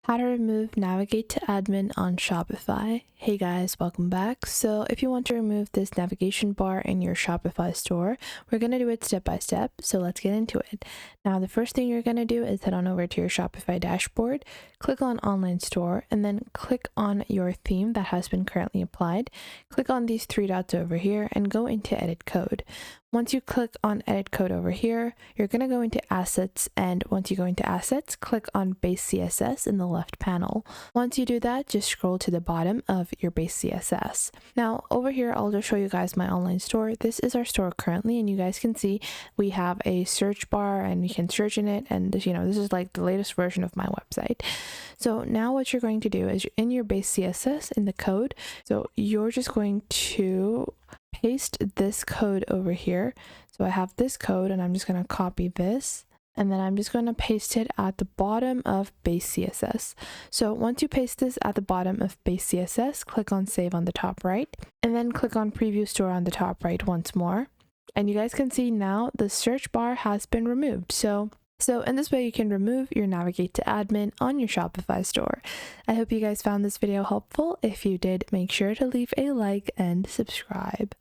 How to remove navigate to admin on Shopify. Hey guys, welcome back. So if you want to remove this navigation bar in your Shopify store, we're going to do it step by step. So let's get into it. Now, the first thing you're going to do is head on over to your Shopify dashboard, click on online store, and then click on your theme that has been currently applied. Click on these three dots over here and go into edit code. Once you click on edit code over here, you're going to go into assets, and once you go into assets, click on base CSS in the left panel. Once you do that, just scroll to the bottom of your base CSS. Now over here, I'll just show you guys my online store. This is our store currently, and you guys can see we have a search bar and you can search in it, and this is like the latest version of my website. So now what you're going to do is in your base CSS in the code, so you're just going to paste this code over here. So I have this code and I'm just going to copy this, and then I'm just going to paste it at the bottom of base CSS. So once you paste this at the bottom of base CSS, click on save on the top right, and then click on preview store on the top right once more. And you guys can see now the search bar has been removed. So in this way, you can remove your navigate to admin on your Shopify store. I hope you guys found this video helpful. If you did, make sure to leave a like and subscribe.